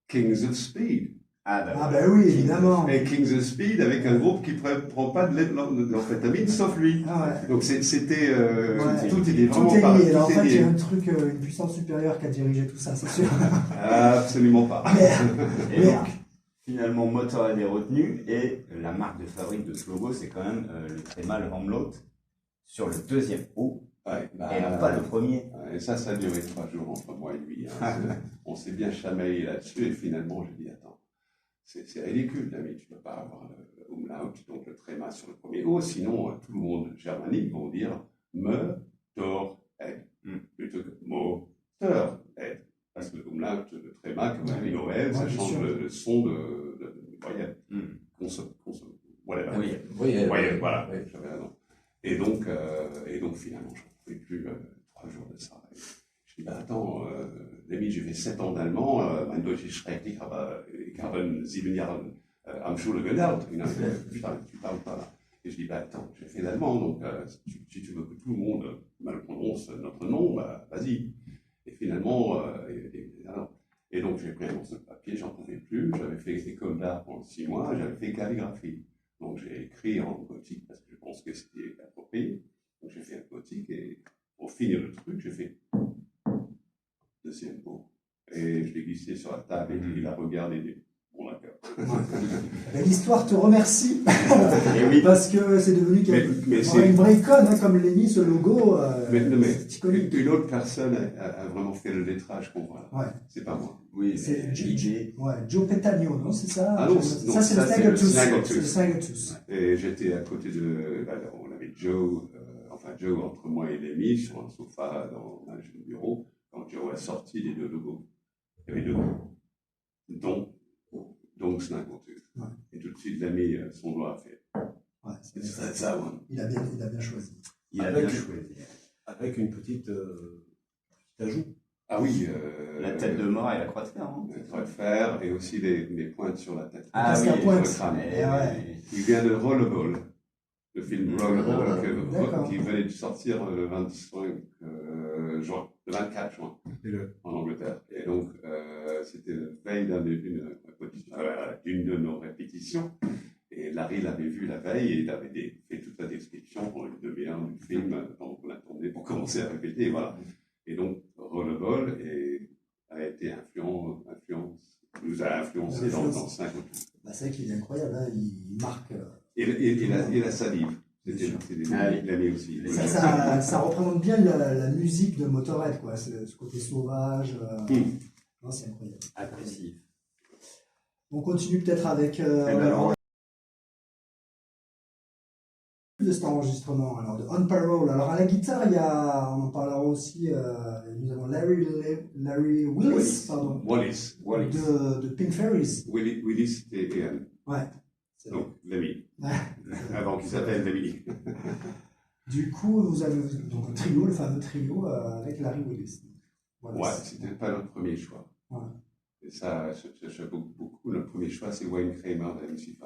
Kings of Speed. Ah bah oui, évidemment. Et Kings of Speed avec un groupe qui ne prend pas de l'amphétamine sauf lui. Ah ouais. Donc c'était tout est vraiment tout est lié. Alors en fait, il y a un truc, une puissance supérieure qui a dirigé tout ça, c'est sûr. Absolument pas. Et donc, finalement, Motörhead est retenu et la marque de fabrique de ce logo, c'est quand même le tréma, le Hamlet sur le deuxième O. Ouais, et non pas le premier. Et ça a duré 3 jours entre moi et lui. Hein. On s'est bien chamaillé là-dessus et finalement, j'ai dit, attends. C'est ridicule, l'ami, tu ne peux pas avoir le umlaut, donc le tréma sur le premier O, sinon tout le monde germanique vont dire Motörhead, plutôt que Motörhead. Parce que le umlaut, le tréma, comme un Noël, ça change le son de voyelle. Whatever. Voyelle, voilà, j'avais raison. Et donc finalement, je ne pouvais plus 3 jours de ça. Je dis, attends, Lemmy, j'ai fait 7 ans d'allemand, mein Deutsch ist schrecklich, aber ich habe 7 Jahre am Schule gelernt. Putain, tu parles pas là. Et je dis, attends, j'ai fait l'allemand, donc si tu veux que tout le monde mal prononce notre nom, vas-y. Et finalement, et donc j'ai pris un morceau de papier, j'en pouvais plus, j'avais fait école d'art pendant 6 mois, j'avais fait calligraphie. Donc j'ai écrit en gothique parce que je pense que c'était approprié. Donc j'ai fait un gothique et pour finir le truc, j'ai fait deuxième mot. Et je l'ai glissé sur la table et il a regardé et dit, bon d'accord. L'histoire te remercie. Parce que c'est devenu une vraie icône, hein, comme Lemmy, ce logo. Une autre personne a vraiment fait le lettrage qu'on voit. Ouais. C'est pas moi. Oui, c'est Joe Petagno, non? C'est ça? Ah non, ça c'est le Snaggletooth. Et j'étais à côté de. On avait Joe entre moi et Lemmy sur un sofa dans un bureau. Quand Joe a sorti les 2 logos, il y avait 2 logos, donc Snaggletooth. Ouais. Et tout de suite, Lemmy, son doigt a fait. Ouais, c'est ça, ouais. Il a bien choisi. Il a Avec- bien choisi. avec une petite ajout. Ah oui. La tête de mort et la croix de fer. Hein. Le croix de fer et aussi les pointes sur la tête. casque à pointe. sur le crâne. Eh ouais. Il vient de Rollerball, le film Rollerball D'accord. qui venait de sortir le 25 juin, le 24 juin en Angleterre. Et donc, c'était la veille d'une de nos répétitions. Et Larry l'avait vu la veille et il avait fait toute la description pendant une demi-heure du film pendant qu'on a tourné pour commencer à répéter. Et voilà. Et donc, Rollerball a été nous a influencé dans 5 autres. Bah, c'est vrai qu'il est incroyable, hein, il marque. Et la salive. Ah oui. Il l'a mis aussi. Ça représente bien la musique de Motorhead, quoi, ce côté sauvage. Non, c'est incroyable. Agressif. On continue peut-être avec de cet enregistrement, alors de On Parole. Alors à la guitare, on en parlera aussi, nous avons Larry Willis, pardon, Wallis. de Pink Fairies. Willis et Ian. Ouais. C'est vrai. Donc, Lemmy. Ouais. Avant qu'il s'appelle Lemmy. Du coup, vous avez donc un trio, le fameux trio avec Larry Willis. Voilà. Ouais, c'était pas notre premier choix. Ouais. Et ça, je choque beaucoup. Notre premier choix, c'est Wayne Kramer de MC5,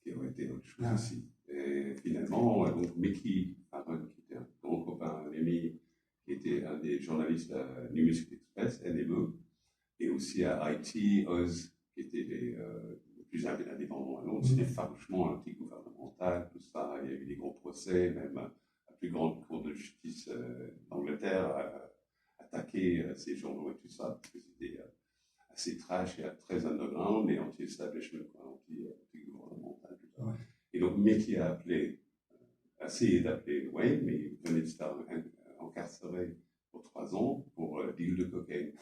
qui aurait été notre choix aussi. Et finalement, donc Mickey Aaron, qui était un grand copain Lemmy, qui était un des journalistes à New Music Express, NME, et aussi à IT, Oz, qui était les plus indépendants à Londres. C'était farouchement anti-gouvernemental, tout ça. Il y a eu des gros procès, même la plus grande cour de justice d'Angleterre a attaqué ces journaux et tout ça, parce que c'était assez trash et très underground et anti-establishment, anti-gouvernemental, tout ça. Ouais. Et donc, Mickey a essayé d'appeler Wayne, mais il venait de se faire incarcérer pour 3 ans pour deal de cocaïne.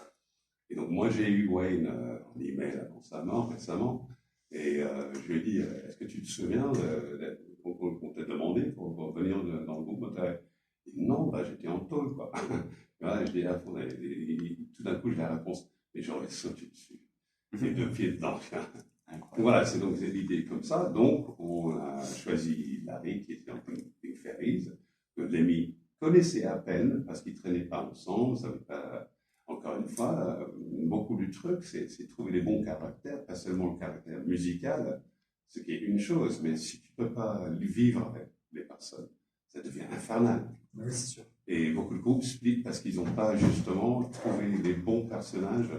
Et donc, moi, j'ai eu Wayne en email avant sa mort récemment, et je lui ai dit, est-ce que tu te souviens qu'on t'a demandé pour venir dans le groupe? Il dit, non, bah, j'étais en tôle, quoi. Voilà, je dis, tout d'un coup, j'ai la réponse, mais j'aurais sauté dessus. Les 2 pieds dedans. Voilà, c'est donc l'idée comme ça. Donc, on a choisi Larry, qui était en Pink Fairies, que Lemmy connaissait à peine, parce qu'ils ne traînaient pas ensemble. Ça veut pas, encore une fois, beaucoup du truc, c'est trouver les bons caractères, pas seulement le caractère musical, ce qui est une chose, mais si tu ne peux pas vivre avec les personnes, ça devient infernal. Oui, c'est sûr. Et beaucoup de groupes split parce qu'ils n'ont pas justement trouvé les bons personnages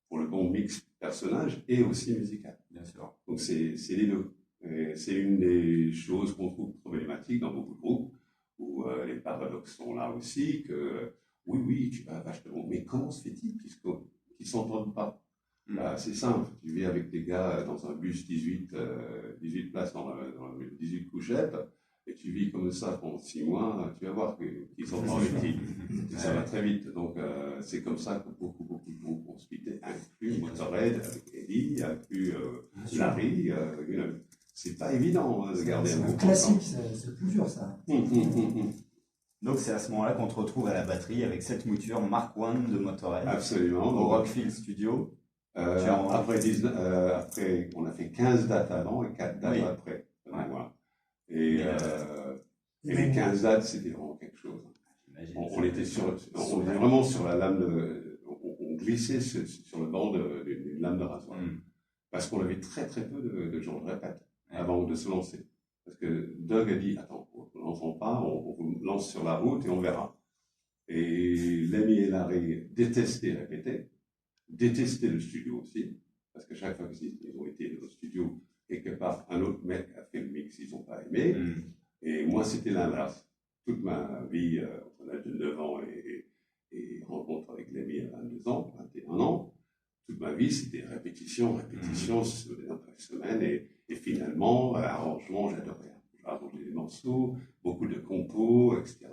pour le bon mix personnage et aussi musical. Bien sûr. Donc c'est les deux. Et c'est une des choses qu'on trouve problématiques dans beaucoup de groupes où les paradoxes sont là aussi, que oui, tu vas vachement, mais comment se fait-il qu'ils ne s'entendent pas? Bah, c'est simple, tu vis avec des gars dans un bus 18 places dans 18 couchettes, et tu vis comme ça pendant 6 mois, tu vas voir qu'ils sont dans les ça va très vite. Donc c'est comme ça que beaucoup de groupes ont splitté, inclus Motorhead avec Eddie, inclus Larry. C'est pas évident de garder un groupe. C'est classique, c'est le plus dur ça. Donc c'est à ce moment-là qu'on te retrouve à la batterie avec cette mouture Mark I de Motorhead. Absolument. Au Rockfield Studio. Après, on a fait 15 dates avant et 4 dates après. Voilà. Et les 15 dates, c'était vraiment quelque chose. On était vraiment sur la lame on glissait sur le banc d'une lame de rasoir. Parce qu'on avait très peu de gens de répète avant de se lancer. Parce que Doug a dit, attends, on ne lance pas, on vous lance sur la route et on verra. Et Lemmy et Larry détestaient répéter, détestaient le studio aussi, parce que chaque fois qu'ils ont été au studio, quelque part, un autre mec a fait le mix, ils n'ont pas aimé. Et moi, c'était l'inverse. Toute ma vie, entre l'âge de 9 ans et rencontre avec Lemmy à 22 ans, 21 ans, toute ma vie, c'était répétition, semaine après semaine, et finalement, arrangement, j'adorais. Arranger des morceaux, beaucoup de compos, etc.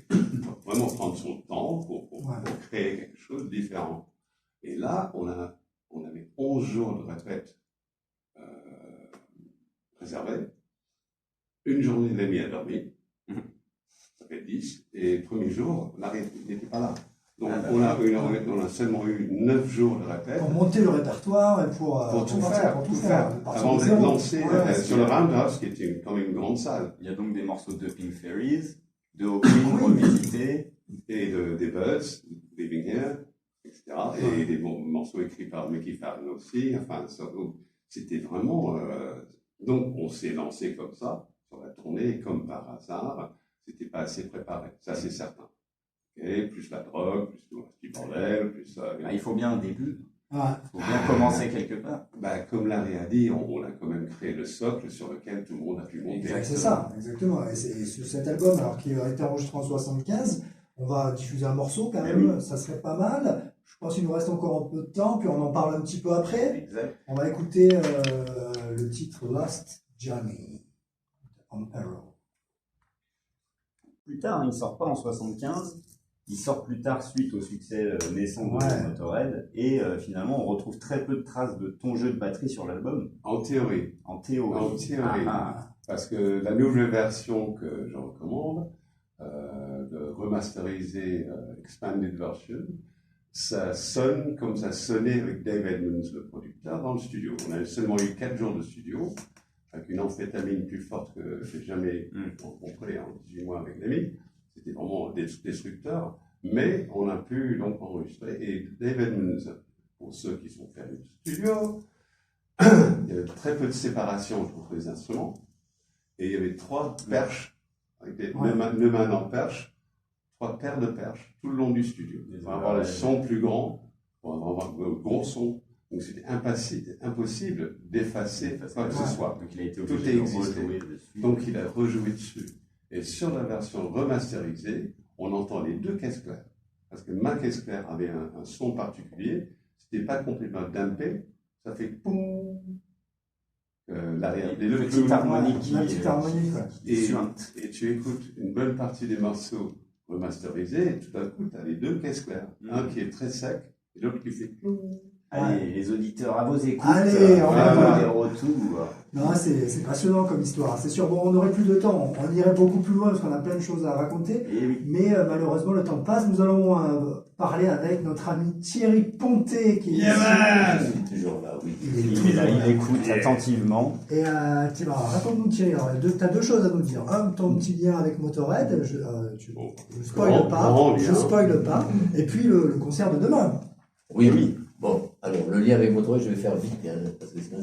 Il faut vraiment prendre son temps pour créer quelque chose de différent. Et là, on avait 11 jours de retraite réservés. Une journée, Lemmy a dormi. Ça fait 10. Et le premier jour, Larry n'était pas là. Donc, on a seulement eu 9 jours de retraite. Pour monter le répertoire et pour tout faire. Avant d'être lancé sur le Roundhouse, qui était comme une grande salle. Il y a donc des morceaux de Pink Fairies, De Hawkwind revisité. Et des Birds, Living Here, etc. Et des morceaux écrits par Mickey Farron aussi. Enfin, c'était vraiment. Donc, on s'est lancé comme ça sur la tournée, comme par hasard. C'était pas assez préparé, ça c'est certain. Et plus la drogue, plus tout ce qui bordel, plus. Il faut bien un début. Ouais. Il faut bien commencer quelque part. Comme Larry a dit, on a quand même créé le socle sur lequel tout le monde a pu monter. C'est ça, exactement. Et cet album, alors qui a été enregistré en 75, on va diffuser un morceau quand même, ça serait pas mal. Je pense qu'il nous reste encore un peu de temps, puis on en parle un petit peu après. Exact. On va écouter le titre Last Journey, Emperor. Plus tard, il ne sort pas en 75. Il sort plus tard suite au succès naissant de Motorhead. Et finalement, on retrouve très peu de traces de ton jeu de batterie sur l'album. En théorie. En théorie. Parce que la nouvelle version que je recommande, de remasteriser Expanded Version, ça sonne comme ça sonnait avec Dave Edmunds, le producteur, dans le studio. On a seulement eu 4 jours de studio, avec une amphétamine plus forte que j'ai jamais rencontrée en 18 mois avec l'ami. C'était vraiment destructeur, mais on a pu donc enregistrer. Et Dave Edmunds, pour ceux qui sont faits du studio, il y avait très peu de séparation entre les instruments, et il y avait 3 perches, avec des neumann en perche, 3 paires de perches tout le long du studio. Pour avoir le son plus grand, pour avoir le gros son. Donc c'était impossible d'effacer quoi que ce soit. Donc il a été Tout obligé est de existé. rejouer dessus. Donc il a rejoué dessus. Et sur la version remasterisée, on entend les 2 caisses claires. Parce que ma caisse claire avait un son particulier. C'était pas complètement dampé. Ça fait poum. Les 2 petites harmoniques. La petite harmonie, quoi. Et tu écoutes une bonne partie des morceaux remasterisés, et tout à coup, tu as les 2 caisses claires. Un qui est très sec, et l'autre qui fait poum. Allez, les auditeurs, à vos écoutes. Allez, on va voir. Des retours. Non, c'est passionnant comme histoire. C'est sûr, bon, on n'aurait plus de temps. On irait beaucoup plus loin parce qu'on a plein de choses à raconter. Mais malheureusement, le temps passe. Nous allons parler avec notre ami Thierry Pontet qui est ici. Je suis toujours là, oui. Il est là, il écoute attentivement. Et raconte-nous Thierry, tu as 2 choses à nous dire. Un, ton petit lien avec Motorhead, je spoil pas. Et puis le concert de demain. Oui. Bon, alors le lien avec Motorhead, je vais faire vite, hein, parce que sinon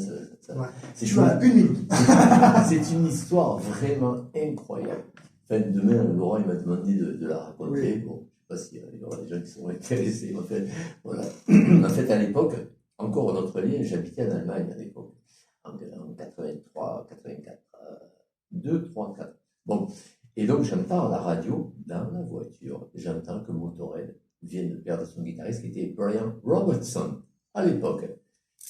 c'est tu as 1 minute. C'est une histoire vraiment incroyable. Enfin, demain, Laurent il m'a demandé de la raconter. Oui. Bon, je ne sais pas s'il y aura des gens qui sont intéressés. En fait, voilà. En fait, à l'époque, encore notre lien, j'habitais en Allemagne à l'époque, en 83, 84, 2, 3, 4. Bon, et donc j'entends à la radio, dans la voiture, j'entends que Motorhead vient de perdre son guitariste qui était Brian Robertson à l'époque.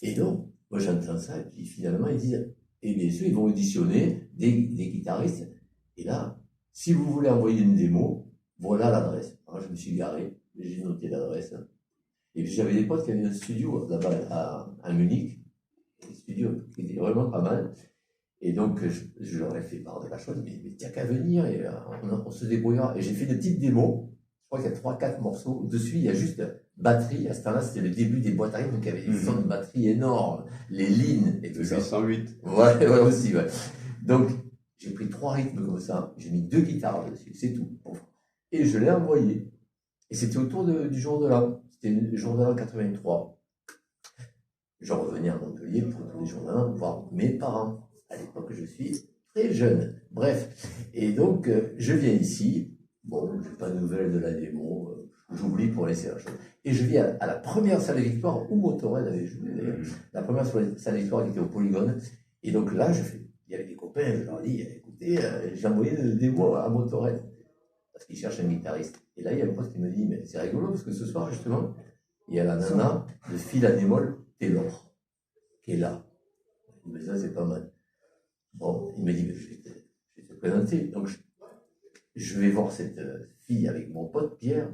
Et donc, moi j'entends ça, et puis finalement ils disent, et bien sûr ils vont auditionner des guitaristes, et là, si vous voulez envoyer une démo, voilà l'adresse. Alors je me suis garé, j'ai noté l'adresse, et puis j'avais des potes qui avaient un studio là-bas à Munich, un studio qui était vraiment pas mal, et donc je leur ai fait part de la chose, mais tiens qu'à venir, et on se débrouillera, et j'ai fait des petites démos. Je crois qu'il y a 3-4 morceaux. Dessus, il y a juste batterie. À ce temps-là, c'était le début des boîtes à rythme, donc il y avait des sons de batterie énormes, les lignes et tout ça. 808. Ouais, aussi, ouais. Donc, j'ai pris 3 rythmes comme ça. J'ai mis 2 guitares dessus, c'est tout. Et je l'ai envoyé. Et c'était autour du jour de l'an. C'était le jour de l'an 83. Je revenais à Montpellier pour tous les jours de l'an voir mes parents. À l'époque, je suis très jeune. Bref. Et donc, je viens ici. Bon, je n'ai pas de nouvelles de la démo, j'oublie pour laisser la chose. Et je viens à la première salle de victoire où Motorhead avait joué d'ailleurs, la première salle de victoire qui était au Polygone. Et donc là, il y avait des copains, je leur dis, écoutez, j'ai envoyé une démo à Motorhead, parce qu'ils cherchent un guitariste. Et là, il y a un pote qui me dit, mais c'est rigolo, parce que ce soir, justement, il y a la nana de Phil Anémol, Taylor, qui est là. Mais ça, c'est pas mal. Bon, il me dit, mais je vais te présenter. Donc, je vais voir cette fille avec mon pote Pierre,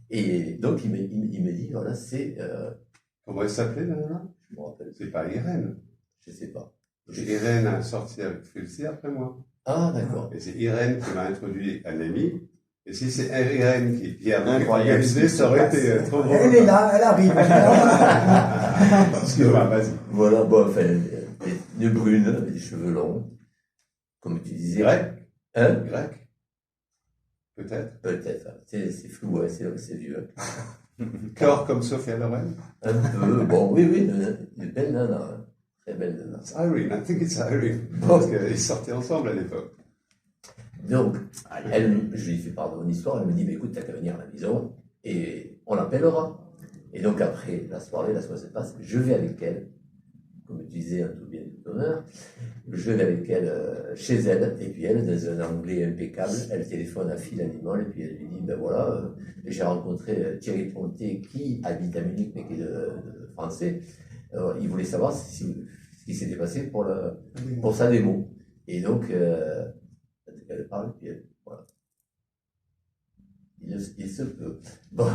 et donc il me dit, voilà, c'est... Comment elle s'appelait, la nana ? Je me rappelle. C'est pas Irène. Je sais pas. Irène a sorti avec Fulci après moi. Ah, d'accord. Et c'est Irène qui m'a introduit à l'ami. Et si c'est Irène qui a incroyable, ça aurait été trop drôle. Elle est là, elle arrive. Excuse-moi, vas-y. Voilà, bon, enfin, une brune, avec des cheveux longs, comme tu disais. Grec. Hein ? Grec. Peut-être. Peut-être. C'est flou, ouais, c'est vieux. Corps comme Sophia Loren. Un peu, bon, oui, une belle nana. Hein. Très belle nana. It's Irene, I think it's Irene. Bon. Parce qu'ils sortaient ensemble à l'époque. Donc, je lui fais part de mon histoire, elle me dit, mais écoute, t'as qu'à venir à la maison et on l'appellera. Et donc après la soirée se passe, je vais avec elle, comme je disais, un tout bien tout honneur, je vais avec elle chez elle, et puis elle, dans un anglais impeccable, elle téléphone à Phil Animal, et puis elle lui dit, ben voilà, j'ai rencontré Thierry Ponté, qui habite à Munich, mais qui est de français, il voulait savoir ce qui s'était passé pour sa démo. Et donc, elle parle, puis elle, voilà. Il se peut. Bon,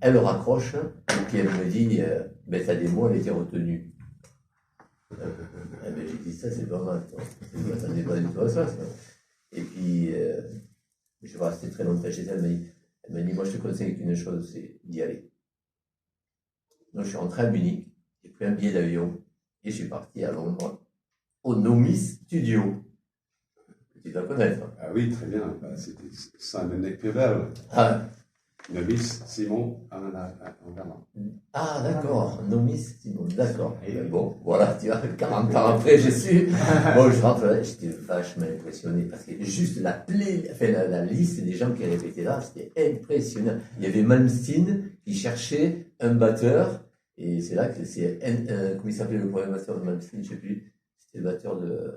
elle raccroche, et puis elle me dit, ben ta démo, elle était retenue. J'ai dit, ça c'est pas mal, je ne m'attendais pas du tout à ça. Et puis, je vais rester très longtemps chez elle, elle m'a dit, moi je te conseille qu'une chose, c'est d'y aller. Donc je suis rentré à Munich, j'ai pris un billet d'avion, et je suis parti à Londres, au Nomis Studio. Tu dois connaître. Hein. Ah oui, très bien. Bah, c'était Simon Nickevel. Ah, Nomis Simon Angerman. ah d'accord, Nomis Simon, d'accord. Et bon, voilà, tu vois, 40 ans après, j'ai su. Bon, je rentre là, j'étais vachement impressionné, parce que juste la liste des gens qui répétaient là, c'était impressionnant. Il y avait Malmsteen qui cherchait un batteur, et c'est là que c'est, comment il s'appelait le premier batteur de Malmsteen, je ne sais plus, c'était le batteur de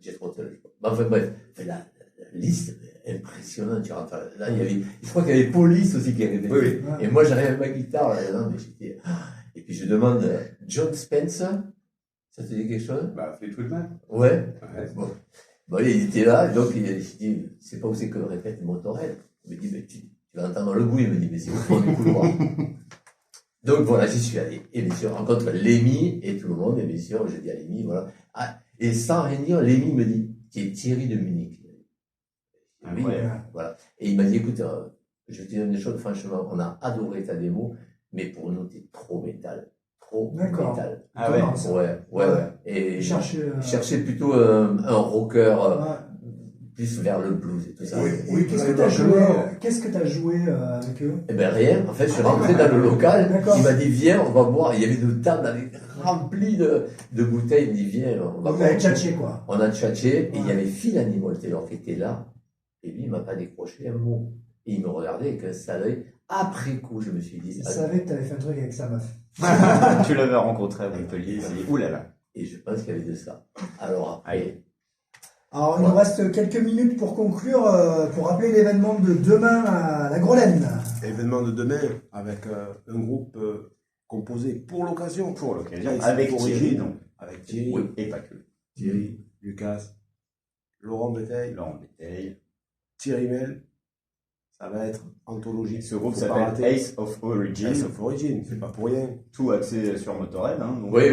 Jet Rotel, je crois. Enfin bref, la liste impressionnante, tu rentres là, il y avait, je crois qu'il y avait Police aussi qui répétait. Oui. Et moi j'arrive avec ma guitare là, non, mais j'étais, et puis je demande John Spencer, ça te dit quelque chose? Bah, Fleetwood Mac. Ouais. Ouais. Bon, il était là, donc il dit, c'est pas où c'est que répète Motorhead. Il me dit, mais tu vas entendre le bruit, il me dit, mais c'est au fond du couloir. Donc voilà, j'y suis allé. Et bien sûr, je rencontre Lémi et tout le monde, et bien sûr, je dis à Lémi, voilà. Ah, et sans rien dire, Lémi me dit, tu es Thierry de Munich. Oui, voilà. Et il m'a dit, écoute, je vais te dire une chose, franchement, on a adoré ta démo, mais pour nous, t'es trop métal. Trop métal. Ah ouais. Ouais. Et chercher plutôt un rocker plus vers le blues et tout ça. Oui, qu'est-ce que tu as joué avec eux? Eh ben rien, en fait je suis rentré dans le local, D'accord. il m'a dit viens, on va boire, il y avait une table remplie de bouteilles, il me dit viens, on va Vous boire. avez tchatché quoi. On a tchatché, et il y avait Phil Animal Taylor qui était là, et lui il m'a pas décroché un mot. Et il me regardait avec un sale œil. Après coup, je me suis dit... Il savait que tu avais fait un truc avec sa meuf. Tu l'avais rencontré à Montpellier, c'est oulala. Et je pense qu'il y avait de ça. Alors après... Alors, il nous reste quelques minutes pour conclure, pour rappeler l'événement de demain à la Grolaine. Événement de demain avec un groupe composé pour l'occasion. Pour l'occasion, Ici, avec pour Thierry, Origine. donc. Avec Thierry, Oui, et pas que. Thierry, Lucas, Laurent Béteil, Laurent Béteil. Thierry Mel. Ça va être anthologique. Ce groupe Faut pas s'appelle rater. Ace of Origin. Ace of Origin, c'est pas pour rien. Tout axé sur Motorhead. Hein, donc, Oui.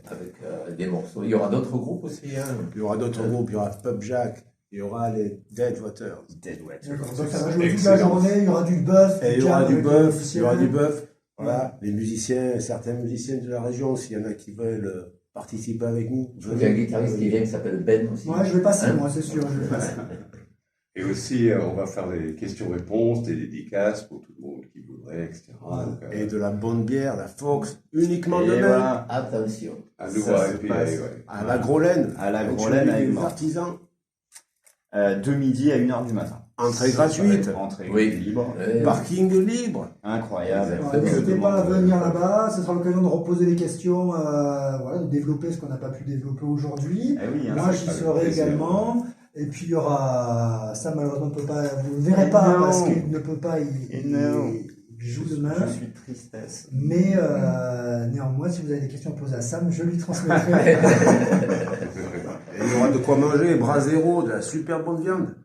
Avec des morceaux. Il y aura d'autres groupes aussi. Hein. Il y aura d'autres groupes, il y aura Pub Jack, il y aura les Deadwater. Deadwater. D'accord. Donc, ça va jouer toute la journée, il y aura du bœuf. Et il y aura du jam, bœuf, il y aura du musiciens. bœuf. Voilà, les musiciens, certains musiciens de la région, s'il y en a qui veulent participer avec nous. Je crois qu'il y a un guitariste qui vient qui s'appelle Ben aussi. Ouais, je vais passer, Hein? moi, c'est sûr. Je vais passer. Et aussi, on va faire des questions-réponses, des dédicaces pour tout le monde qui voudrait, etc. Donc, Et de la bonne bière, la Fox, uniquement Et demain, voilà, Attention. un nouveau ça se IPA, passe. ouais. à la Grolaine. à la Donc, Grolaine celui avec des moi. artisans. De midi à 1h du matin. Entrée gratuite, Entrée Oui. libre. parking libre. Incroyable. Ouais, N'hésitez pas à venir là-bas, ce sera l'occasion de reposer les questions, voilà, de développer ce qu'on n'a pas pu développer aujourd'hui. Eh oui, hein, Moi, ça j'y avec serai plaisir. également. Et puis, il y aura. Ça, malheureusement, on peut pas, vous ne le verrez Et pas non. parce qu'il ne peut pas. non. Il joue demain. Je suis tristesse. Mais néanmoins, si vous avez des questions à poser à Sam, je lui transmettrai. Et il y aura de quoi manger, bras zéro, de la super bonne viande.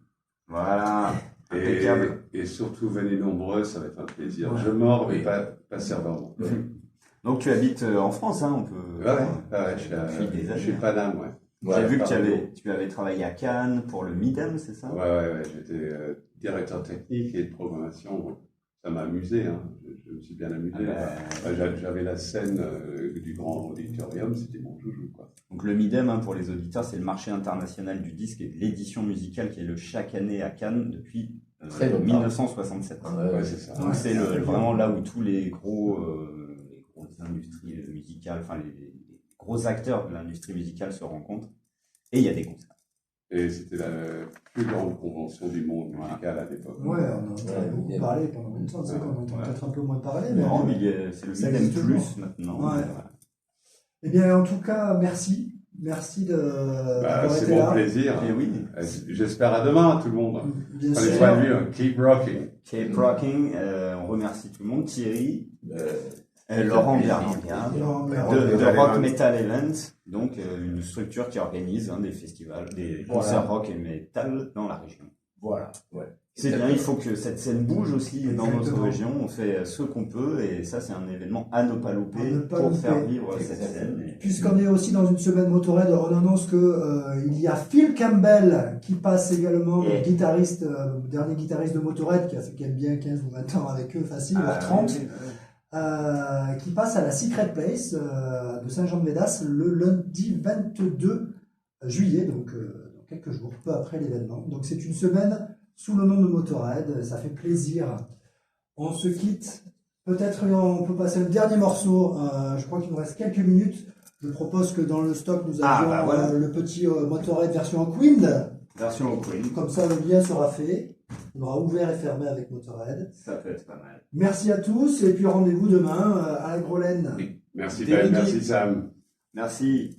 Voilà. Impeccable. Et surtout, venez nombreux, ça va être un plaisir. Ouais. Je mords, mais Oui. pas serveur. Ouais, Donc tu habites en France, hein, on peut. je suis Depuis des années. je suis Paname, ouais. J'ai vu que pardon. tu avais travaillé à Cannes pour le Midem, c'est ça? Ouais, j'étais directeur technique et de programmation. ça m'a amusé, hein. Je me suis bien amusé. J'avais la scène du grand auditorium, c'était mon joujou, quoi. Donc le MIDEM, hein, pour les auditeurs, c'est le marché international du disque et de l'édition musicale qui est le chaque année à Cannes depuis 1967. Ouais, c'est ça. Donc c'est vraiment là où tous les grosses industries musicales, enfin les gros acteurs de l'industrie musicale se rencontrent et il y a des concerts. Et c'était la plus grande convention du monde musical à l'époque. Ouais, on en a beaucoup parlé pendant longtemps, c'est qu'on entend peut-être un peu moins parler. Non, mais c'est le ça MIDEM existe plus toujours. maintenant. Ouais. Voilà. Eh bien, en tout cas, merci. Merci d'avoir C'est été mon là. plaisir. Et oui. J'espère à demain, tout le monde. Bien Prenez sûr. soin de lui, hein. Keep rocking. Keep Rocking, on remercie tout le monde, Thierry, Laurent Bernardien, Laurent de Metal Rock Event. Metal Event, donc une structure qui organise des festivals, des concerts rock et metal dans la région. Voilà. C'est bien, il faut que cette scène bouge aussi dans notre Exactement. région, on fait ce qu'on peut et ça c'est un événement à ne pas louper À ne pas pour louper. faire vivre cette Exactement. scène. Et- Puisqu'on est aussi dans une semaine Motorhead, on annonce que il y a Phil Campbell qui passe également, le guitariste, dernier guitariste de Motorhead qui aime bien 15 ou 20 ans avec eux, facile, voire 30, qui passe à la Secret Place de Saint-Jean-de-Védas le lundi 22 juillet, donc dans quelques jours, peu après l'événement. Donc c'est une semaine sous le nom de Motorhead, ça fait plaisir. On se quitte. Peut-être on peut passer un dernier morceau. Je crois qu'il nous reste quelques minutes. Je propose que dans le stock, nous avions voilà. le petit Motorhead version Queen. Version au Queen, Comme ça, le lien sera fait. On aura ouvert et fermé avec Motorhead. ça peut être pas mal. Merci à tous et puis rendez-vous demain à la Grolaine. Merci David. Ben, merci Sam. Merci.